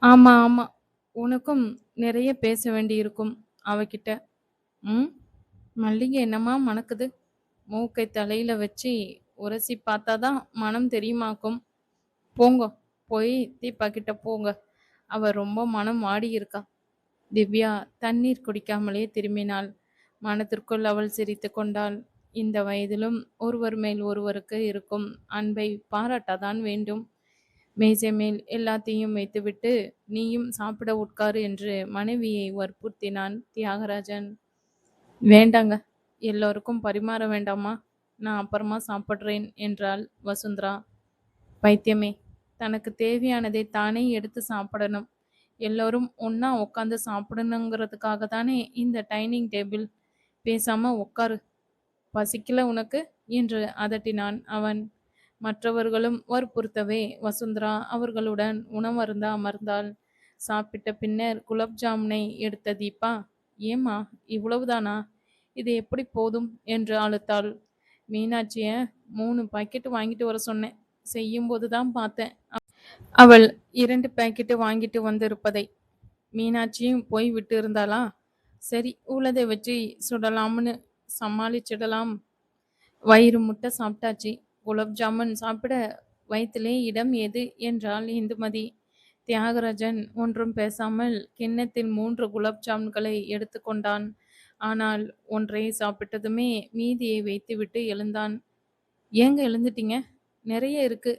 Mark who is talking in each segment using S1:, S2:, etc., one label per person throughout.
S1: ஆமா, ஆமா. உனக்கும் நிறைய பேச வேண்டியிருக்கும் அவகிட்ட. ம். மல்லிகை என்னம்மா மணக்குது? மூக்கை தலையில வச்சு உரசி பார்த்தா தான் மணம் தெரியுமாக்கும். போங்கோ, போய் தீபா கிட்ட போங்க. அவ ரொம்ப மனம் வாடியிருக்கா. திவ்யா தண்ணீர் குடிக்காமலே திரும்பினாள். மனத்திற்குள் அவள் சிரித்துக் கொண்டாள். இந்த வயதிலும் ஒருவர் மேல் ஒருவருக்கு இருக்கும் அன்பை பாராட்டத்தான் வேண்டும். மேஜை மேல் எல்லாத்தையும் வைத்துவிட்டு, நீயும் சாப்பிட உட்காரு என்று மனைவியை வற்புறுத்தினான் தியாகராஜன். வேண்டாங்க, எல்லோருக்கும் பரிமாற வேண்டாமா? நான் அப்புறமா சாப்பிட்றேன் என்றாள் வசுந்தரா. பைத்தியமே, தனக்கு தேவையானதை தானே எடுத்து சாப்பிடணும். எல்லோரும் ஒண்ணா உட்காந்து சாப்பிடணுங்கிறதுக்காக தானே இந்த டைனிங் டேபிள். பேசாம உட்காரு. பசிக்கல உனக்கு என்று அதட்டினான் அவன். மற்றவர்களும் வற்புறுத்தவே வசுந்தரா அவர்களுடன் உணவருந்த அமர்ந்தாள். சாப்பிட்ட பின்னர் குலாப் ஜாமுனை எடுத்த தீபா, ஏம்மா இவ்வளவுதானா? இது எப்படி போதும் என்று அழுத்தாள். மீனாட்சிய 3 பாக்கெட் வாங்கிட்டு வர சொன்னேன். செய்யும்போது தான் பார்த்தேன் அவள் 2 பாக்கெட்டு வாங்கிட்டு வந்திருப்பதை. மீனாட்சியும் போய் விட்டு இருந்தாளா? சரி, உள்ளதை வச்சு சுடலாம்னு சமாளிச்சிடலாம். வயிறு முட்டை சாப்பிட்டாச்சு. குலாப் ஜாமுன் சாப்பிட வயிற்றிலே இடம் ஏது என்றாள் இந்துமதி. தியாகராஜன் ஒன்றும் பேசாமல் கிண்ணத்தில் 3 குலாப் ஜாமுன்களை எடுத்து கொண்டான். ஆனால் ஒன்றை சாப்பிட்டதுமே மீதியை வைத்துவிட்டு எழுந்தான். ஏங்க எழுந்துட்டீங்க? நிறைய இருக்கு.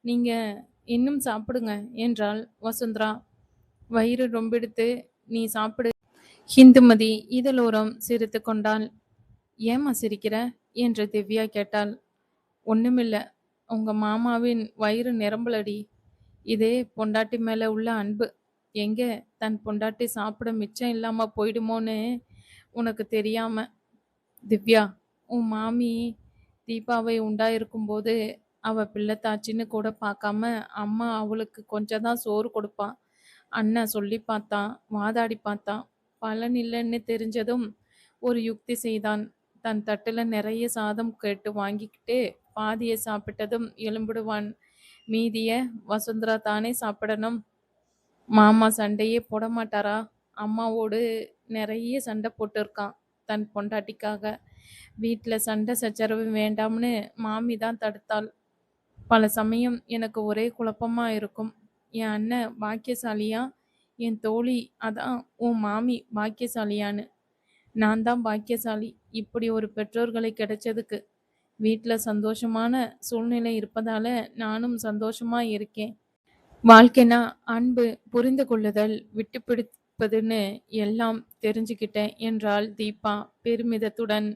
S1: நீங்க இன்னும் சாப்பிடுங்க என்றாள் வசுந்தரா. வயிறு ரொம்பிடுத்து, நீ சாப்பிடு. இந்துமதி இதழோரம் சிரித்து கொண்டாள். ஏம்மா சிரிக்கிற என்று திவ்யா கேட்டாள். ஒண்ணுமில்ல, உங்க மாமாவின் வயிறு நிரம்பலடி. இதே பொண்டாட்டி மேல உள்ள அன்பு. எங்க தன் பொண்டாட்டி சாப்பிட மிச்சம் இல்லாம போயிடுமோன்னு உனக்கு தெரியாம. திவ்யா, உன் மாமி தீபாவை உண்டாயிருக்கும்போது அவ பிள்ளைத்தாச்சின்னு கூட பார்க்காம அம்மா அவளுக்கு கொஞ்சம் தான் சோறு கொடுப்பான். அண்ணன் சொல்லி பார்த்தான், வாதாடி பார்த்தான். பலன் இல்லைன்னு தெரிஞ்சதும் ஒரு யுக்தி செய்தான். தன் தட்டுல நிறைய சாதம் கேட்டு வாங்கிக்கிட்டு பாதியை சாப்பிட்டதும் எழும்பிடுவான். மீதிய வசுந்தரா தானே சாப்பிடணும். மாமா சண்டையே போட மாட்டாரா? அம்மாவோடு நிறைய சண்டை போட்டிருக்கான் தன் பொண்டாட்டிக்காக. வீட்டில் சண்டை சச்சரவு வேண்டாம்னு மாமி தான் தடுத்தாள். பல சமயம் எனக்கு ஒரே குழப்பமா இருக்கும். என் அண்ணன் பாக்கியசாலியா, என் தோழி அதான் உன் மாமி பாக்கியசாலியான்னு. நான் தான் பாக்கியசாலி, இப்படி ஒரு பெற்றோர்களை கிடைச்சதுக்கு. வீட்டில் சந்தோஷமான சூழ்நிலை இருப்பதால நானும் சந்தோஷமா இருக்கேன். வாழ்க்கைனா அன்பு, புரிந்து கொள்ளுதல், விட்டு பிடிப்பதுன்னு எல்லாம் தெரிஞ்சுக்கிட்டேன் என்றாள் தீபா பெருமிதத்துடன்.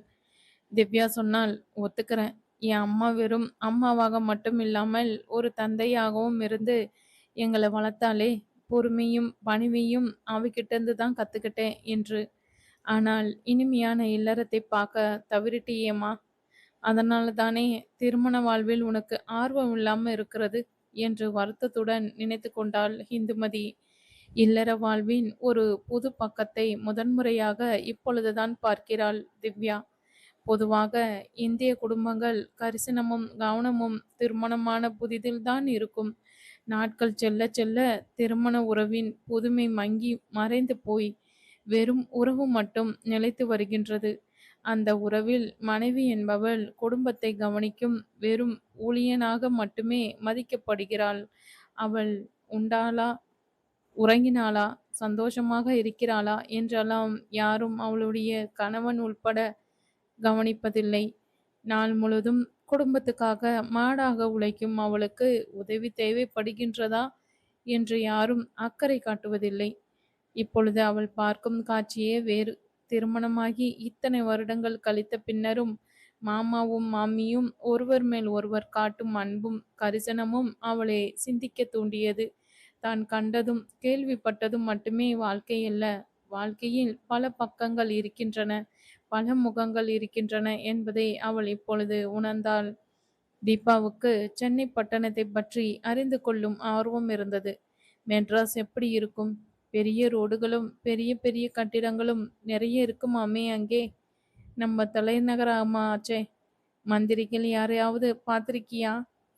S1: திவ்யா சொன்னால், ஒத்துக்கிறேன். என் அம்மா வெறும் அம்மாவாக மட்டும் இல்லாமல் ஒரு தந்தையாகவும் இருந்து எங்களை வளர்த்தாலே. பொறுமையும் பணிவையும் அவகிட்டேருந்து தான் கற்றுக்கிட்டேன் என்று. ஆனால் இனிமையான இல்லறத்தை பார்க்க தவறிட்டியேம்மா. அதனால தானே திருமண வாழ்வில் உனக்கு ஆர்வம் இல்லாம இருக்கிறது என்று வருத்தத்துடன் நினைத்து கொண்டாள் இந்துமதி. இல்லற வாழ்வின் ஒரு புது பக்கத்தை முதன்முறையாக இப்பொழுதுதான் பார்க்கிறாள் திவ்யா. பொதுவாக இந்திய குடும்பங்கள் கரிசனமும் கவனமும் திருமணமான புதிதில்தான் இருக்கும். நாட்கள் செல்ல செல்ல திருமண உறவின் புதுமை மங்கி மறைந்து போய் வெறும் உறவு மட்டும் நிலைத்து வருகின்றது. அந்த உறவில் மனைவி என்பவள் குடும்பத்தை கவனிக்கும் வெறும் ஊழியனாக மட்டுமே மதிக்கப்படுகிறாள். அவள் உண்டாளா, உறங்கினாளா, சந்தோஷமாக இருக்கிறாளா என்றெல்லாம் யாரும் அவளுடைய கணவன் உள்பட கவனிப்பதில்லை. நாள் முழுதும் குடும்பத்துக்காக மாடாக உழைக்கும் அவளுக்கு உதவி தேவைப்படுகின்றதா என்று யாரும் அக்கறை காட்டுவதில்லை. இப்பொழுது அவள் பார்க்கும் காட்சியே வேறு. திருமணமாகி இத்தனை வருடங்கள் கழித்த பின்னரும் மாமாவும் மாமியும் ஒருவர் மேல் ஒருவர் காட்டும் அன்பும் கரிசனமும் அவளை சிந்திக்க தூண்டியது. தான் கண்டதும் கேள்விப்பட்டதும் மட்டுமே வாழ்க்கை அல்ல. வாழ்க்கையில் பல பக்கங்கள் இருக்கின்றன, பல முகங்கள் இருக்கின்றன என்பதை அவள் இப்பொழுது உணர்ந்தாள். தீபாவுக்கு சென்னை பட்டணத்தை பற்றி அறிந்து கொள்ளும் ஆர்வம் இருந்தது. மெட்ராஸ் எப்படி இருக்கும்? பெரிய ரோடுகளும் பெரிய பெரிய கட்டிடங்களும் நிறைய இருக்குமாமே அங்கே. நம்ம தலைநகரமாச்சே. மந்திரிகள் யாரையாவது பார்த்திருக்கியா?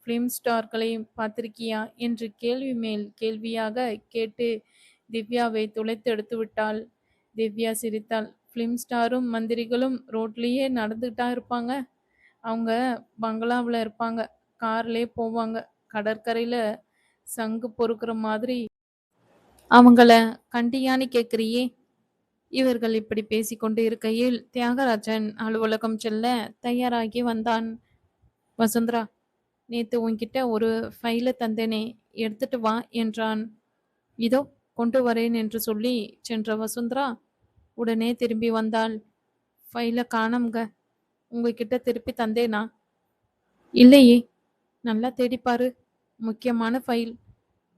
S1: ஃபிலிம் ஸ்டார்களை பார்த்திருக்கியா என்று கேள்வி மேல் கேள்வியாக கேட்டு திவ்யாவை துளைத்து எடுத்து விட்டாள். திவ்யா சிரித்தாள். ஃபிலிம் ஸ்டாரும் மந்திரிகளும் ரோட்லேயே நடந்துட்டா இருப்பாங்க. அவங்க பங்களாவில் இருப்பாங்க, கார்லேயே போவாங்க. கடற்கரையில் சங்கு பொறுக்கிற மாதிரி அவங்கள கண்டியான்னு கேட்குறியே. இவர்கள் இப்படி பேசிக்கொண்டு இருக்கையில் தியாகராஜன் அலுவலகம் செல்ல தயாராகி வந்தான். வசுந்தரா, நேத்து உன்கிட்ட ஒரு ஃபைலை தந்தேனே, எடுத்துட்டு வா என்றான். இதோ கொண்டு வரேன் என்று சொல்லி சென்ற வசுந்தரா உடனே திரும்பி வந்தாள். ஃபைலை காணோம்ங்க. உங்ககிட்ட திருப்பி தந்தேனா? இல்லையே. நல்லா தேடிப்பாரு. முக்கியமான ஃபைல்.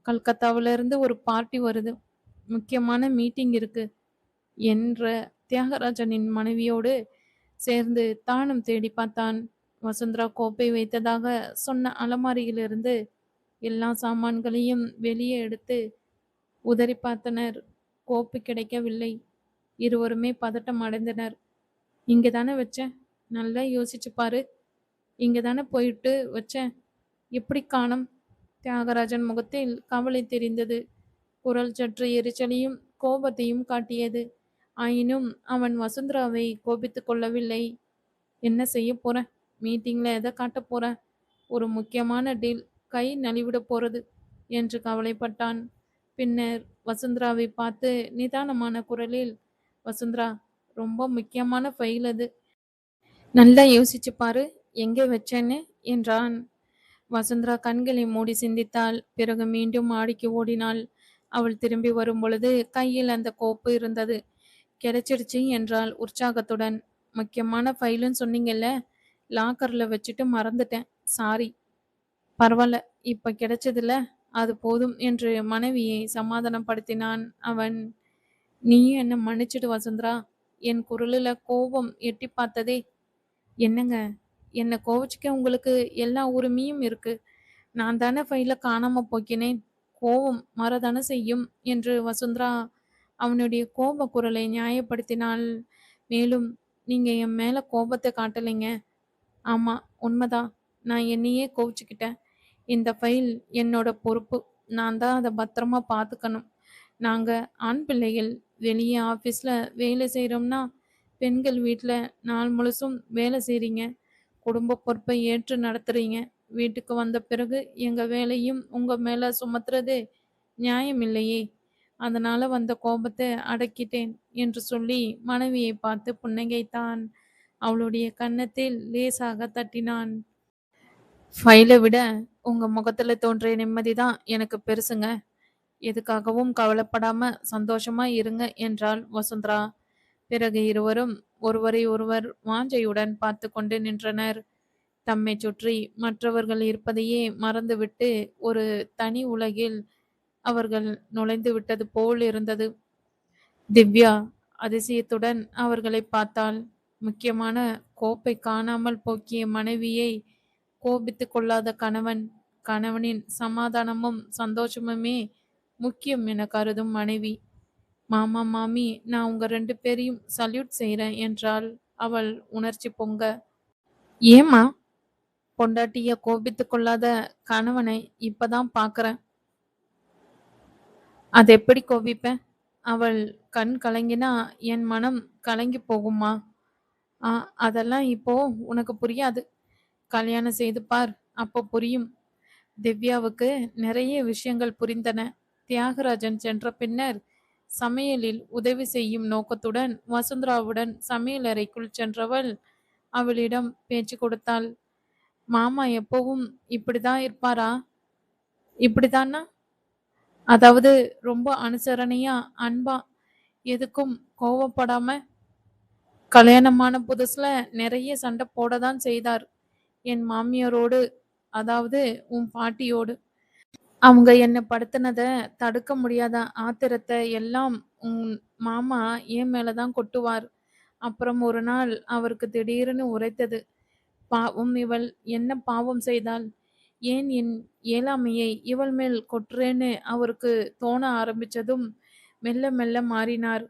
S1: கல்கத்தாவிலிருந்து ஒரு பார்ட்டி வருது, முக்கியமான மீட்டிங் இருக்கு என்ற தியாகராஜனின் மனைவியோடு சேர்ந்து தானும் தேடி பார்த்தான். வசுந்தரா கோப்பை வைத்ததாக சொன்ன அலமாரியிலிருந்து எல்லா சாமான்களையும் வெளியே எடுத்து உதறி பார்த்தனர். கோப்பு கிடைக்கவில்லை. இருவருமே பதட்டம் அடைந்தனர். இங்கே தானே வச்சேன், நல்லா யோசிச்சு பாரு. இங்கே தானே போயிட்டு வச்சேன், எப்படி காணோம்? தியாகராஜன் முகத்தில் கவலை தெரிந்தது. குரல் சற்று எரிச்சலையும் கோபத்தையும் காட்டியது. ஆயினும் அவன் வசுந்தராவை கோபித்து கொள்ளவில்லை. என்ன செய்ய போற? மீட்டிங்ல எதை காட்ட போற? ஒரு முக்கியமான டீல் கை நழுவிட போறது என்று கவலைப்பட்டான். பின்னர் வசுந்தராவை பார்த்து நிதானமான குரலில், வசுந்தரா, ரொம்ப முக்கியமான ஃபைல் அது, நல்லா யோசிச்சு பாரு எங்கே வச்சேன்னு என்றான். வசுந்தரா கண்களை மூடி சிந்தித்தாள். பிறகு மீண்டும் மாடிக்கு ஓடினாள். அவள் திரும்பி வரும் பொழுது கையில் அந்த கோப்பு இருந்தது. கிடைச்சிருச்சு என்றாள் உற்சாகத்துடன். முக்கியமான ஃபைலுன்னு சொன்னீங்கல்ல, லாக்கர்ல வச்சுட்டு மறந்துட்டேன், சாரி. பரவாயில்ல, இப்ப கிடைச்சதுல அது போதும் என்று மனைவியை சமாதானப்படுத்தினான் அவன். நீயும் என்ன மன்னிச்சிடு வசுந்தரா. என் குரலில் கோபம் எட்டி பார்த்ததே. என்னங்க, என்னை கோவச்சிக்க உங்களுக்கு எல்லா உரிமையும் இருக்கு. நான் தானே ஃபைல காணாம போக்கினேன். கோபம் மறதானே செய்யும் என்று வசுந்தரா அவனுடைய கோப குரலை நியாயப்படுத்தினாள். மேலும், நீங்க என் மேல கோபத்தை காட்டலைங்க. ஆமா, உண்மைதான். நான் என்னையே கோவிச்சுக்கிட்டேன். இந்த ஃபைல் என்னோட பொறுப்பு. நான் தான் அதை பத்திரமா பார்த்துக்கணும். நாங்க ஆண் பிள்ளைகள் வெளியே ஆஃபீஸில் வேலை செய்கிறோம்னா, பெண்கள் வீட்டில் நாள் முழுசும் வேலை செய்கிறீங்க, குடும்ப பொறுப்பை ஏற்று நடத்துறீங்க. வீட்டுக்கு வந்த பிறகு எங்கள் வேலையும் உங்கள் மேலே சுமத்துறது நியாயம் இல்லையே. அதனால வந்த கோபத்தை அடக்கிட்டேன் என்று சொல்லி மனைவியை பார்த்து புன்னகைத்தான். அவளுடைய கன்னத்தில் லேசாக தட்டினான். ஃபைலை விட உங்க முகத்துல தோன்றிய நிம்மதி தான் எனக்கு பெருசுங்க. எதுக்காகவும் கவலைப்படாம சந்தோஷமா இருங்க என்றாள் வசுந்தரா. பிறகு இருவரும் ஒருவரை ஒருவர் வாஞ்சையுடன் பார்த்து கொண்டு நின்றனர். தம்மை சுற்றி மற்றவர்கள் இருப்பதையே மறந்துவிட்டு ஒரு தனி உலகில் அவர்கள் நுழைந்து விட்டது போல் இருந்தது. திவ்யா அதிசயத்துடன் அவர்களை பார்த்தாள். முக்கியமான கோப்பை காணாமல் போக்கிய மனைவியை கோபித்து கொள்ளாத கணவன், கணவனின் சமாதானமும் சந்தோஷமுமே முக்கியம் என கருதும் மனைவி. மாமா மாமி, நான் உங்க 2 பேரையும் சல்யூட் செய்கிறேன் என்றாள் அவள் உணர்ச்சி பொங்க. ஏமா? பொண்டாட்டிய கோபித்து கொள்ளாத கணவனை இப்பதான் பார்க்கறேன். அது எப்படி கோபிப்பேன்? அவள் கண் கலங்கினா என் மனம் கலங்கி போகுமா? அதெல்லாம் இப்போ உனக்கு புரியாது. கல்யாணம் செய்து பார், அப்போ புரியும். திவ்யாவுக்கு நிறைய விஷயங்கள் புரிந்தன. தியாகராஜன் சென்ற பின்னர் சமையலில் உதவி செய்யும் நோக்கத்துடன் வசுந்தராவுடன் சமையலறைக்குள் சென்றவள் அவளிடம் பேச்சு கொடுத்தாள். மாமா எப்பவும் இப்படிதான் இருப்பாரா? இப்படிதானா? அதாவது ரொம்ப அனுசரணையா, அன்பா, எதுக்கும் கோவப்படாம? கல்யாணமான புதுசுல நிறைய சண்டை போடதான் செய்தார் என் மாமியாரோடு, அதாவது உன் பாட்டியோடு. அவங்க என்னை படுத்தினத தடுக்க முடியாத ஆத்திரத்தை எல்லாம் உன் மாமா என் மேலதான் கொட்டுவார். அப்புறம் ஒரு நாள் அவருக்கு திடீர்னு உரைத்தது. பாவம் இவள் என்ன பாவம் செய்தாள்? ஏன் என் இயலாமையை இவள் மேல் கொட்டுறேன்னு அவருக்கு தோண ஆரம்பிச்சதும் மெல்ல மெல்ல மாறினார்.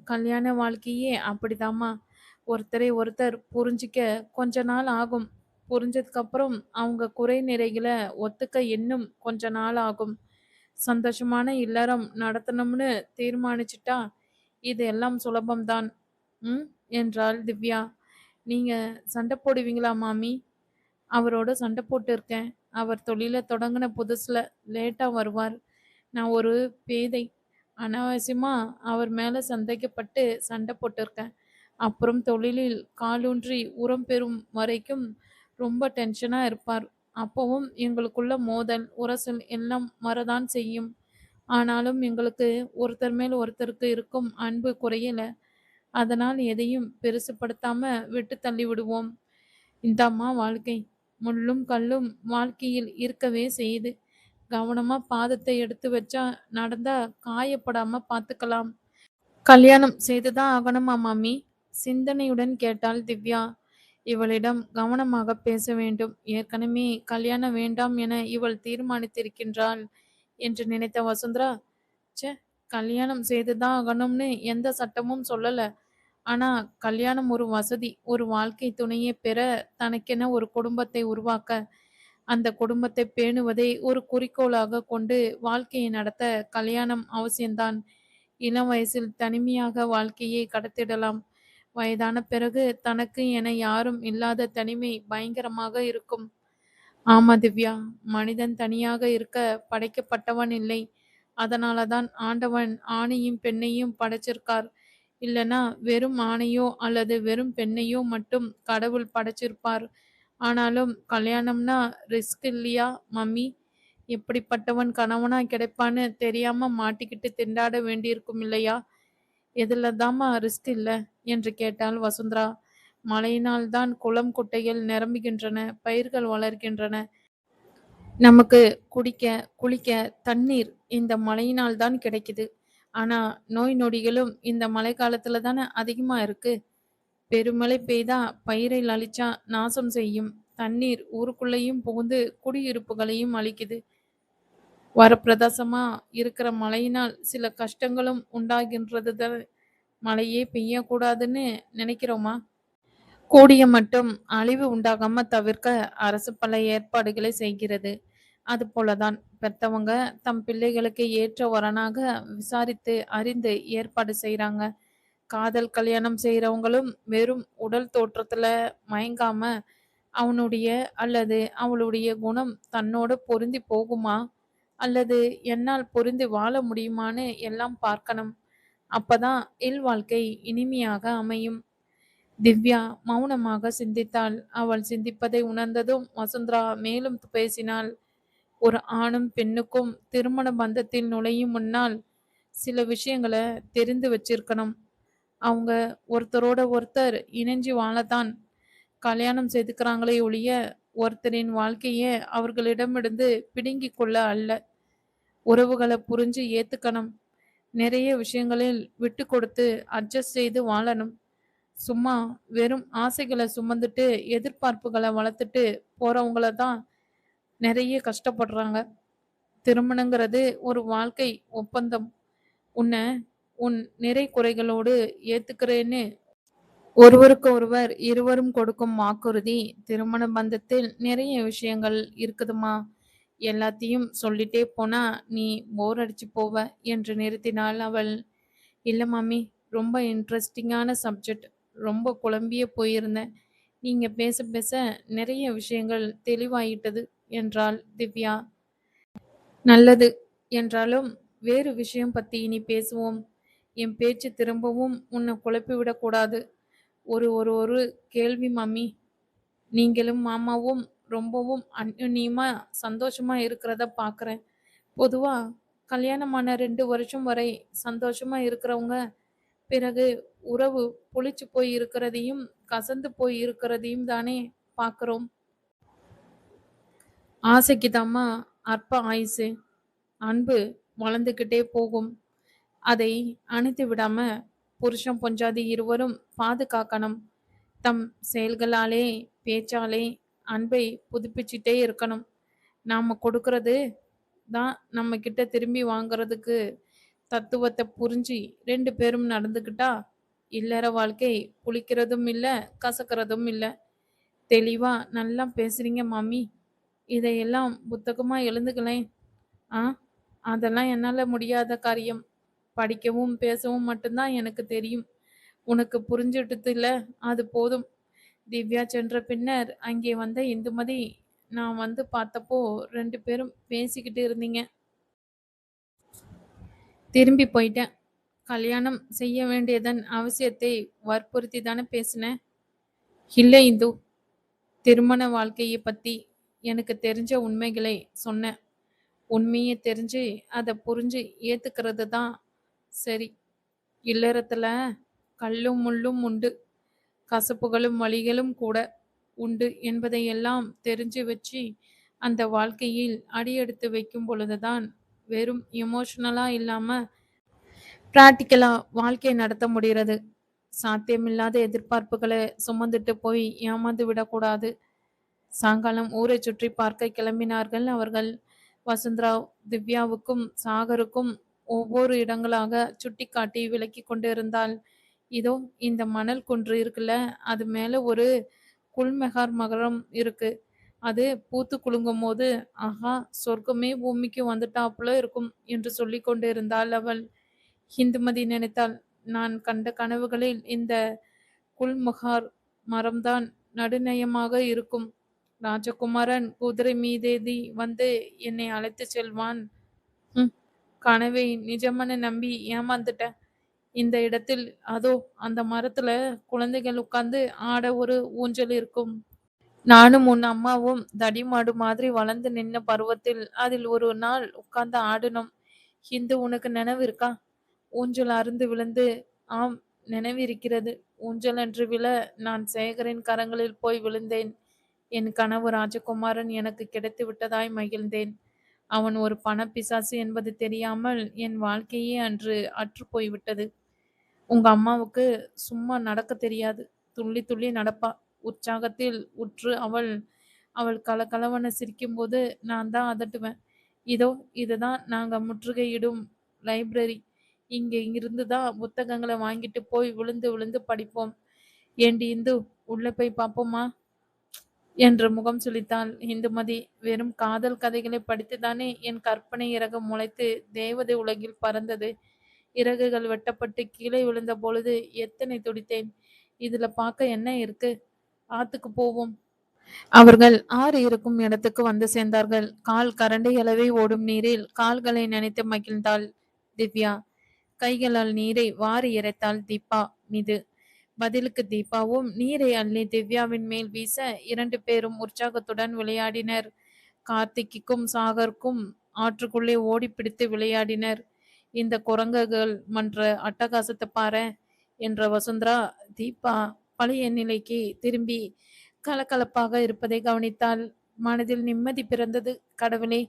S1: கல்யாண வாழ்க்கையே அப்படிதாம்மா. ஒருத்தரை ஒருத்தர் புரிஞ்சிக்க கொஞ்ச நாள் ஆகும். புரிஞ்சதுக்கு அப்புறம் அவங்க குறை நிறைகளை ஒத்துக்க இன்னும் கொஞ்ச நாள் ஆகும். சந்தோஷமான இல்லறம் நடத்தணும்னு தீர்மானிச்சிட்டா இது எல்லாம் சுலபம்தான். ம் என்றாள் திவ்யா. நீங்க சண்டை போடுவீங்களா மாமி? அவரோட சண்டை போட்டு இருக்கேன். அவர் தொழிலை தொடங்கின புதுசுல லேட்டா வருவார். நான் ஒரு பேதை. அனாவசியமா அவர் மேல சந்தேகப்பட்டு சண்டை போட்டிருக்கேன். அப்புறம் தொழிலில் காலூன்றி உரம் பெறும் வரைக்கும் ரொம்ப டென்ஷனா இருப்பார். அப்பவும் எங்களுக்குள்ள மோதல் உரசல் எல்லாம் வரதான் செய்யும். ஆனாலும் எங்களுக்கு ஒருத்தர் மேல் ஒருத்தருக்கு இருக்கும் அன்பு குறையல. அதனால் எதையும் பெருசுப்படுத்தாம விட்டு தள்ளி விடுவோம். இந்தாம்மா வாழ்க்கை. முள்ளும் கல்லும் வாழ்க்கையில் இருக்கவே செய்யுது. கவனமா பாதத்தை எடுத்து வச்சா நடந்தா காயப்படாம பார்த்துக்கலாம். கல்யாணம் செய்துதான் ஆகணுமா மாமி? சிந்தனையுடன் கேட்டாள் திவ்யா. இவளிடம் கவனமாக பேச வேண்டும். ஏற்கனவே கல்யாணம் வேண்டாம் என இவள் தீர்மானித்திருக்கின்றாள் என்று நினைத்த வசுந்தரா, ச்சே, கல்யாணம் செய்துதான் ஆகணும்னு எந்த சட்டமும் சொல்லல. ஆனா கல்யாணம் ஒரு வசதி, ஒரு வாழ்க்கை துணையை பெற, தனக்கென ஒரு குடும்பத்தை உருவாக்க, அந்த குடும்பத்தை பேணுவதை ஒரு குறிக்கோளாக கொண்டு வாழ்க்கையை நடத்த கல்யாணம் அவசியம்தான். இளம் வயசில் தனிமையாக வாழ்க்கையை கடத்திடலாம். வயதான பிறகு தனக்கு என யாரும் இல்லாத தனிமை பயங்கரமாக இருக்கும். ஆமா திவ்யா, மனிதன் தனியாக இருக்க படைக்கப்பட்டவன் இல்லை. அதனாலதான் ஆண்டவன் ஆணையும் பெண்ணையும் படைச்சிருக்கார். இல்லனா வெறும் ஆணையோ அல்லது வெறும் பெண்ணையோ மட்டும் கடவுள் படைச்சிருப்பார். ஆனாலும் கல்யாணம்னா ரிஸ்க் இல்லையா மம்மி? எப்படிப்பட்டவன் கணவனா கிடைப்பான்னு தெரியாம மாட்டிக்கிட்டு திண்டாட வேண்டியிருக்கும் இல்லையா? எதுல தாம்மா ரிஸ்க் இல்ல என்று கேட்டாள் வசுந்தரா. மழையினால்தான் குளம் குட்டைகள் நிரம்புகின்றன, பயிர்கள் வளர்கின்றன. நமக்கு குடிக்க குளிக்க தண்ணீர் இந்த மழையினால் தான் கிடைக்குது. ஆனா நோய் நொடிகளும் இந்த மழை காலத்துல தானே அதிகமா இருக்கு. பெருமழை பெய்தா பயிரை அழிச்சா நாசம் செய்யும். தண்ணீர் ஊருக்குள்ளேயும் புகுந்து குடியிருப்புகளையும் அழிக்குது. வரப்பிரதசமா இருக்கிற மழையினால் சில கஷ்டங்களும் உண்டாகின்றது. மழையே பெய்யக்கூடாதுன்னு நினைக்கிறோமா? கூடிய மட்டும் அழிவு உண்டாகாம தவிர்க்க அரசு பல ஏற்பாடுகளை செய்கிறது. அது போலதான் பெத்தவங்க தம் பிள்ளைகளுக்கு ஏற்ற வரனாக விசாரித்து அறிந்து ஏற்பாடு செய்றாங்க. காதல் கல்யாணம் செய்றவங்களும் வெறும் உடல் தோற்றத்துல மயங்காம அவனுடைய அல்லது அவளுடைய குணம் தன்னோட பொருந்தி போகுமா அல்லது என்னால் பொருந்தி வாழ முடியுமான்னு எல்லாம் பார்க்கணும். அப்பதான் இல்வாழ்க்கை இனிமையாக அமையும். திவ்யா மௌனமாக சிந்தித்தாள். அவள் சிந்திப்பதை உணர்ந்ததும் வசுந்தரா மேலும் பேசினாள். ஒரு ஆணும் பெண்ணுக்கும் திருமண பந்தத்தில் நுழையும் முன்னால் சில விஷயங்களை தெரிந்து வச்சிருக்கணும். அவங்க ஒருத்தரோட ஒருத்தர் இணைஞ்சு வாழத்தான் கல்யாணம் செய்துக்கிறாங்களே ஒழிய ஒருத்தரின் வாழ்க்கையை அவர்களிடமிருந்து பிடுங்கி கொள்ள அல்ல. உறவுகளை புரிஞ்சு ஏத்துக்கணும். நிறைய விஷயங்களில் விட்டு கொடுத்து அட்ஜஸ்ட் செய்து வாழணும். சும்மா வெறும் ஆசைகளை சுமந்துட்டு எதிர்பார்ப்புகளை வளர்த்துட்டு போறவங்கள தான் நிறைய கஷ்டப்படுறாங்க. திருமணங்கிறது ஒரு வாழ்க்கை ஒப்பந்தம். உன்னை உன் நிறை குறைகளோடு ஏத்துக்கிறேன்னு ஒருவருக்கு ஒருவர் இருவரும் கொடுக்கும் வாக்குறுதி. திருமண பந்தத்தில் நிறைய விஷயங்கள் இருக்குதுமா. எல்லாத்தையும் சொல்லிட்டே போனா நீ போர் அடிச்சு போவ என்று நிறுத்தினாள் அவள். இல்ல மாமி, ரொம்ப இன்ட்ரெஸ்டிங்கான சப்ஜெக்ட். ரொம்ப குழம்பியே போயிருந்தேன். நீங்க பேச பேச நிறைய விஷயங்கள் தெளிவாயிட்டது என்றாள் திவ்யா. நல்லது. என்றாலும் வேறு விஷயம் பத்தி இனி பேசுவோம். என் பேச்சு திரும்பவும் உன்னை குழப்பிவிடக் கூடாது. ஒரு ஒரு ஒரு கேள்வி மாமி. நீங்களும் மாமாவும் ரொம்பவும் அந்யுன்யமா சந்தோஷமா இருக்கிறத பார்க்குறேன். பொதுவா கல்யாணமான 2 வருஷம் வரை சந்தோஷமா இருக்கிறவங்க பிறகு உறவு புளிச்சு போய் இருக்கிறதையும் கசந்து போய் இருக்கிறதையும் தானே பார்க்குறோம். ஆசைக்குதாம்மா அற்ப ஆயுசு. அன்பு வளர்ந்துக்கிட்டே போகும். அதை அணைத்து விடாம புருஷன் பொஞ்சாதி இருவரும் பாதுகாக்கணும். தம் செயல்களாலே பேச்சாலே அன்பை புதுப்பிச்சுட்டே இருக்கணும். நாம கொடுக்கறது தான் நம்ம கிட்ட திரும்பி வாங்குறதுக்கு தத்துவத்தை புரிஞ்சு 2 பேரும் நடந்துக்கிட்டா இல்லற வாழ்க்கை புளிக்கிறதும் இல்லை கசக்கிறதும் இல்லை. தெளிவா நல்லா பேசுறீங்க மாமி. இதையெல்லாம் புத்தகமா எழுதுங்களேன். ஆ, அதெல்லாம் என்னால முடியாத காரியம். படிக்கவும் பேசவும் மட்டும்தான் எனக்கு தெரியும். உனக்கு புரிஞ்சிடுதுல்ல, அது போதும். திவ்யா சென்ற பின்னர் அங்கே வந்த இந்துமதி, நான் வந்து பார்த்தப்போ 2 பேரும் பேசிக்கிட்டு இருந்தீங்க. திரும்பி போயிட்டேன். கல்யாணம் செய்ய வேண்டியதன் அவசியத்தை வற்புறுத்தி தானே பேசினேன். இல்ல இந்து, திருமண வாழ்க்கையை பத்தி எனக்கு தெரிஞ்ச உண்மைகளை சொன்னேன். உண்மையை தெரிஞ்சு அதை புரிஞ்சு ஏத்துக்கிறது தான் சரி. இல்லறத்துல கல்லும் முள்ளும் உண்டு, கசப்புகளும் வலிகளும் கூட உண்டு என்பதையெல்லாம் தெரிஞ்சு வச்சு அந்த வாழ்க்கையில் அடியெடுத்து வைக்கும் பொழுதுதான் வெறும் எமோஷனலா இல்லாம பிராக்டிக்கலா வாழ்க்கையை நடத்த முடிகிறது. சாத்தியமில்லாத எதிர்பார்ப்புகளை சுமந்துட்டு போய் ஏமாந்து விடக்கூடாது. சாயங்காலம் ஊரை சுற்றி பார்க்க கிளம்பினார்கள் அவர்கள். வசுந்தரா திவ்யாவுக்கும் சாகருக்கும் ஒவ்வொரு இடங்களாக சுட்டிக்காட்டி விளக்கி கொண்டிருந்தாள். இதோ இந்த மணல் குன்று இருக்குல்ல, அது மேல ஒரு குல்மெகார் மகரம் இருக்கு. அது பூத்து குலுங்கும் போது ஆஹா, சொர்க்கமே பூமிக்கு வந்துட்டாப்புல இருக்கும் என்று சொல்லி கொண்டிருந்தாள் அவள். இந்துமதி நினைத்தாள், நான் கண்ட கனவுகளில் இந்த குல்முகார் மரம்தான் நடுநயமாக இருக்கும். ராஜகுமாரன் குதிரை மீதேறி வந்து என்னை அழைத்து செல்வான். ம், கனவை நிஜமென நம்பி ஏமாந்துட்டேன். இந்த இடத்தில் அதோ அந்த மரத்துல குழந்தைகள் உட்கார்ந்து ஆட ஒரு ஊஞ்சல் இருக்கும். நானும் உன் அம்மாவும் தடிமாடு மாதிரி வளர்ந்து நின்ன பருவத்தில் அதில் ஒரு நாள் உட்கார்ந்து ஆடினோம். ஹிந்து, உனக்கு நினைவு இருக்கா? ஊஞ்சல் அருந்து விழுந்து. ஆம், நினைவிருக்கிறது. ஊஞ்சல் என்று விழ நான் சேகரின் கரங்களில் போய் விழுந்தேன். என் கனவு ராஜகுமாரன் எனக்கு கிடைத்து விட்டதாய் மகிழ்ந்தேன். அவன் ஒரு பணப்பிசாசு என்பது தெரியாமல் என் வாழ்க்கையே அன்று அற்று போய்விட்டது. உங்க அம்மாவுக்கு சும்மா நடக்க தெரியாது. துள்ளி துள்ளி நடப்பா. உற்சாகத்தில் உற்று அவள் அவள் கலகலவன சிரிக்கும்போது நான் தான் அதட்டுவேன். இதோ இதுதான் நாங்க முற்றுகையிடும் லைப்ரரி. இங்க இருந்து தான் புத்தகங்களை வாங்கிட்டு போய் விழுந்து விழுந்து படிப்போம். ஏண்டி இந்து, உள்ள போய் பார்ப்போமா என்று முகம் சுளித்தாள் இந்துமதி. வெறும் காதல் கதைகளை படித்துதானே என் கற்பனை இறகு முளைத்து தேவதை உலகில் பறந்தது. இறகுகள் வெட்டப்பட்டு கீழே விழுந்த பொழுது எத்தனை துடித்தேன். இதுல பார்க்க என்ன இருக்கு? ஆத்துக்கு போவோம். அவர்கள் ஆறு இருக்கும் இடத்துக்கு வந்து சேர்ந்தார்கள். கால் கரண்டை அளவை ஓடும் நீரில் கால்களை நினைத்து மகிழ்ந்தாள் திவ்யா. கைகளால் நீரை வாரி இறைத்தாள் தீபா மீது. பதிலுக்கு தீபாவும் நீரை அள்ளி திவ்யாவின் மேல் வீச 2 பேரும் உற்சாகத்துடன் விளையாடினர். கார்த்திக்கும் சாகருக்கும் ஆற்றுக்குள்ளே ஓடி பிடித்து விளையாடினர். இந்த குரங்குகள் மன்ற அட்டகாசத்தை பாரு என்ற வசுந்தரா தீபா பழைய நிலைக்கு திரும்பி கலகலப்பாக இருப்பதை கவனித்தாள். மனதில் நிம்மதி பிறந்தது. கடவுளே,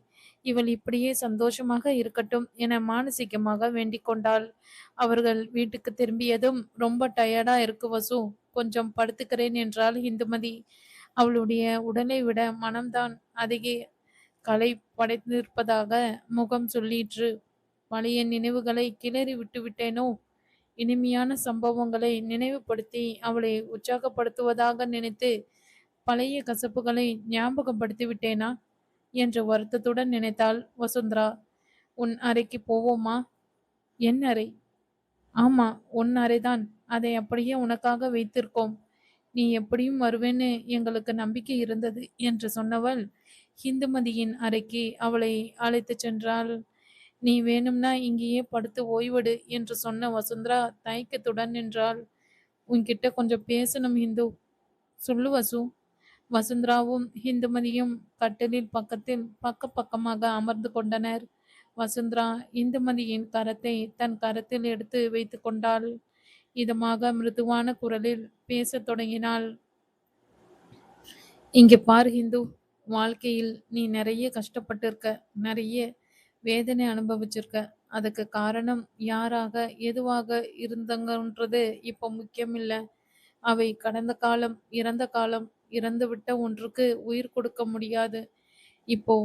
S1: இவள் இப்படியே சந்தோஷமாக இருக்கட்டும் என மானசீகமாக வேண்டிக் கொண்டாள். அவர்கள் வீட்டுக்கு திரும்பியதும் ரொம்ப டயர்டா இருக்கு வசு, கொஞ்சம் படுத்துக்கிறேன் என்றாள் இந்துமதி. அவளுடைய உடலை விட மனம்தான் அதிக களை படைத்திருப்பதாக முகம் சொல்லிற்று. பழைய நினைவுகளை கிளறி விட்டு விட்டேனோ? இனிமையான சம்பவங்களை நினைவுபடுத்தி அவளை உற்சாகப்படுத்துவதாக நினைத்து பழைய கசப்புகளை ஞாபகப்படுத்தி விட்டேனா என்ற வருத்தத்துடன் நினைத்தாள் வசுந்தரா. உன் அறைக்கு போவோமா? என் அறை? ஆமா, உன் அறைதான். அதை அப்படியே உனக்காக வைத்திருக்கோம். நீ எப்படியும் வருவேன்னு எங்களுக்கு நம்பிக்கை இருந்தது என்று சொன்னவள் ஹிந்துமதியின் அறைக்கு அவளை அழைத்துச் சென்றாள். நீ வேணும்னா இங்கேயே படுத்து ஓய்வெடு என்று சொன்ன வசுந்தரா தயக்கத்துடன் நின்றாள். உன்கிட்ட கொஞ்சம் பேசணும் இந்து. சொல்லு வசு. வசுந்தராவும் இந்துமதியும் கட்டிலில் பக்கத்தில் பக்கமாக அமர்ந்து கொண்டனர். வசுந்தரா இந்துமதியின் கரத்தை தன் கரத்தில் எடுத்து வைத்து கொண்டாள். இதமாக மிருதுவான குரலில் பேசத் தொடங்கினாள். இங்க பார் ஹிந்து, வாழ்க்கையில் நீ நிறைய கஷ்டப்பட்டிருக்க, நிறைய வேதனை அனுபவிச்சிருக்க. அதுக்கு காரணம் யாராக எதுவாக இருந்தங்கன்றது இப்போ முக்கியம் இல்லை. அவை கடந்த காலம், இறந்த காலம். இறந்துவிட்ட ஒன்றுக்கு உயிர் கொடுக்க முடியாது. இப்போ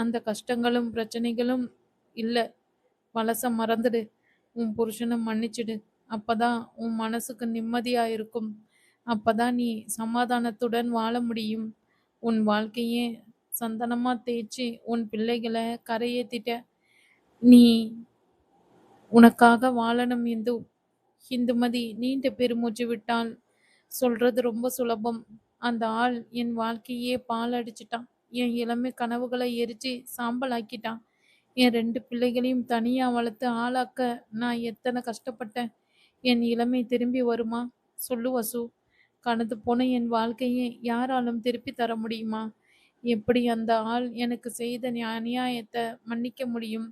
S1: அந்த கஷ்டங்களும் பிரச்சனைகளும் இல்ல. பழச மறந்துடு. உன் புருஷனை மன்னிச்சிடு. அப்பதான் உன் மனசுக்கு நிம்மதியா இருக்கும். அப்பதான் நீ சமாதானத்துடன் வாழ முடியும். உன் வாழ்க்கையே சந்தனமா தேய்ச்சு உன் பிள்ளைகள கரையேத்திட்ட. நீ உனக்காக வாழணும் இந்து. இந்துமதி நீண்ட பெருமூச்சு விட்டாள். சொல்றது ரொம்ப சுலபம். அந்த ஆள் என் வாழ்க்கையே பால் அடிச்சிட்டான். என் இளமை கனவுகளை எரிச்சு சாம்பலாக்கிட்டான். என் 2 பிள்ளைகளையும் தனியா வளர்த்து ஆளாக்க நான் எத்தனை கஷ்டப்பட்டேன். என் இளமை திரும்பி வருமா? சொல்லு வசு. கடந்து போன என் வாழ்க்கையை யாராலும் திருப்பி தர முடியுமா? எப்படி அந்த ஆள் எனக்கு செய்த அநியாயத்தை மன்னிக்க முடியும்?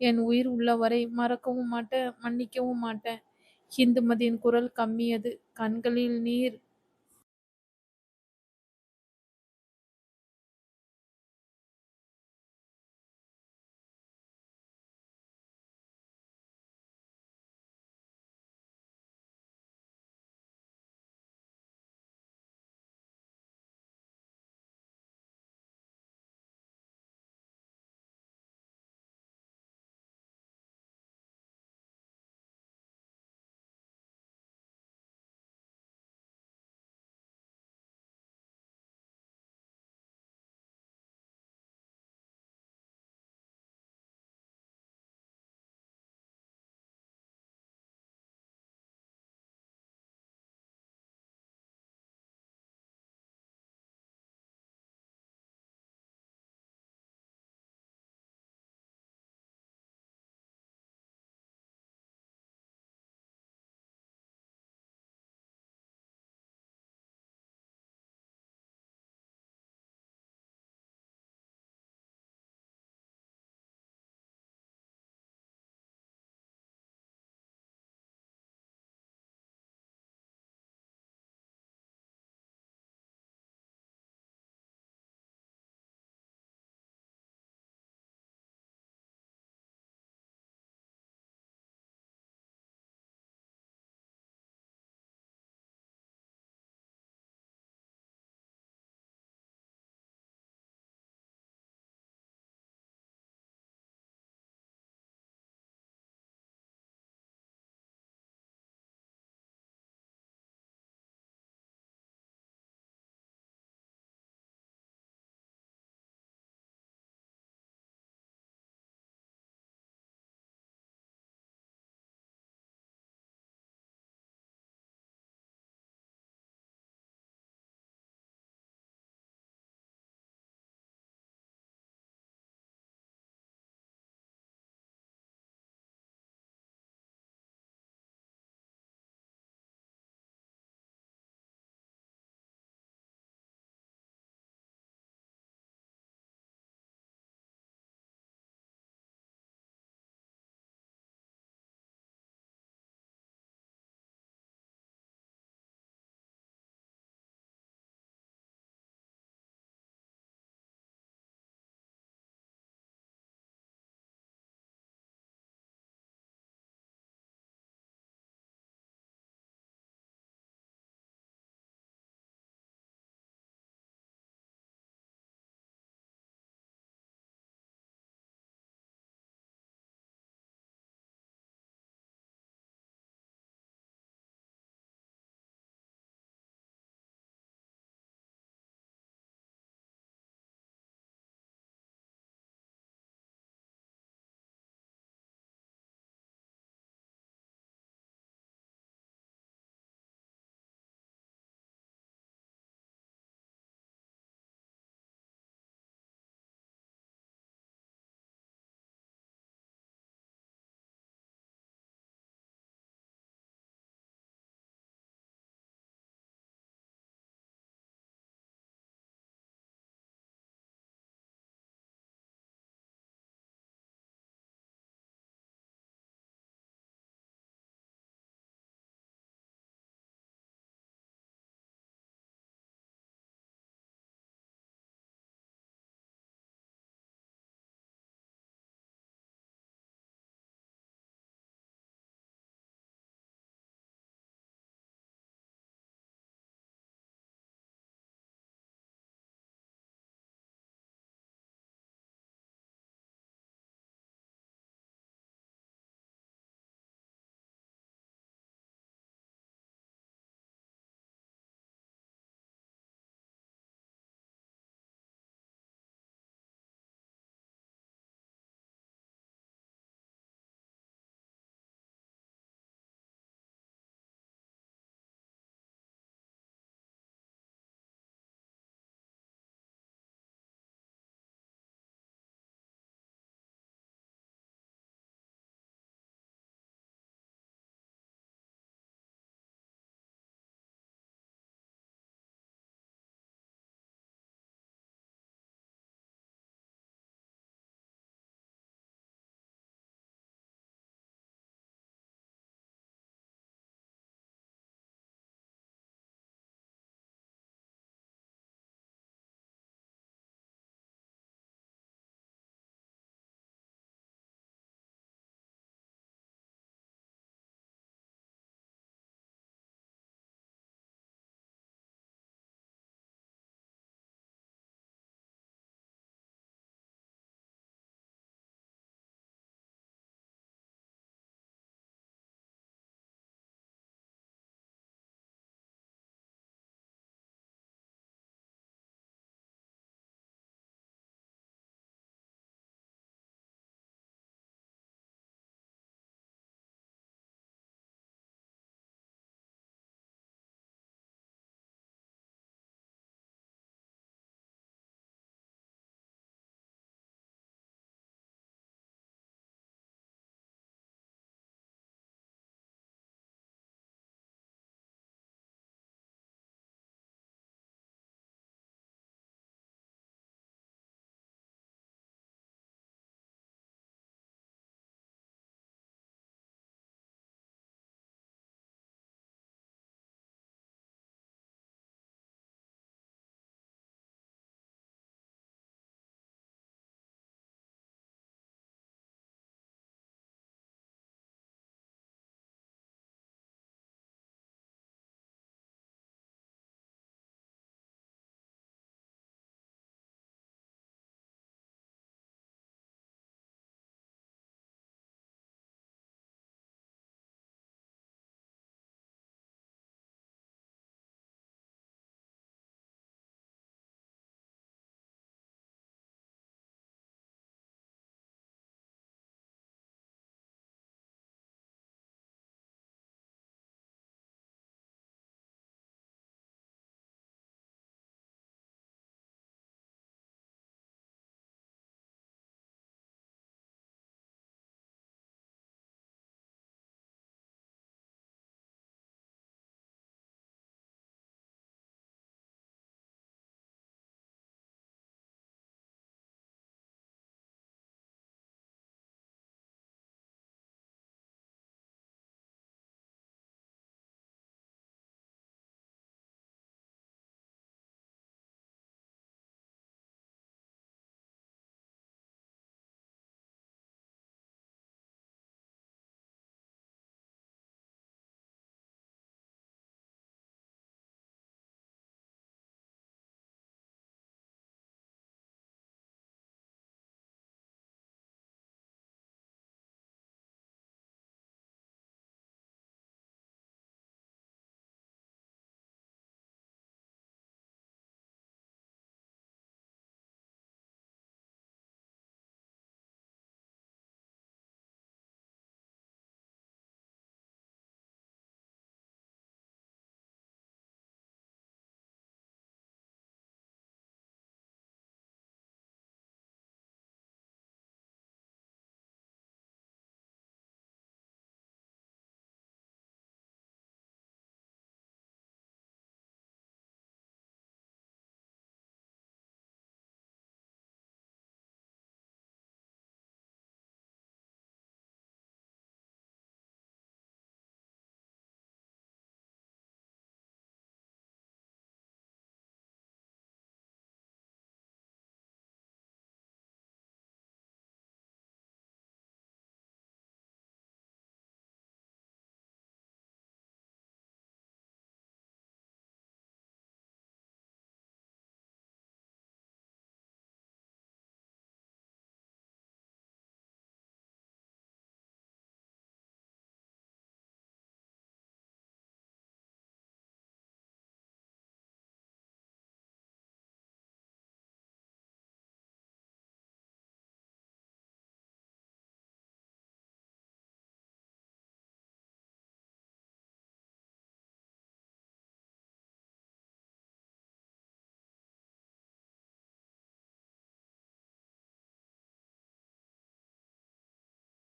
S1: என் உயிர் உள்ளவரை மறக்கவும் மாட்டேன், மன்னிக்கவும் மாட்டேன். இந்துமதியின் குரல் கம்மியது. கண்களில் நீர்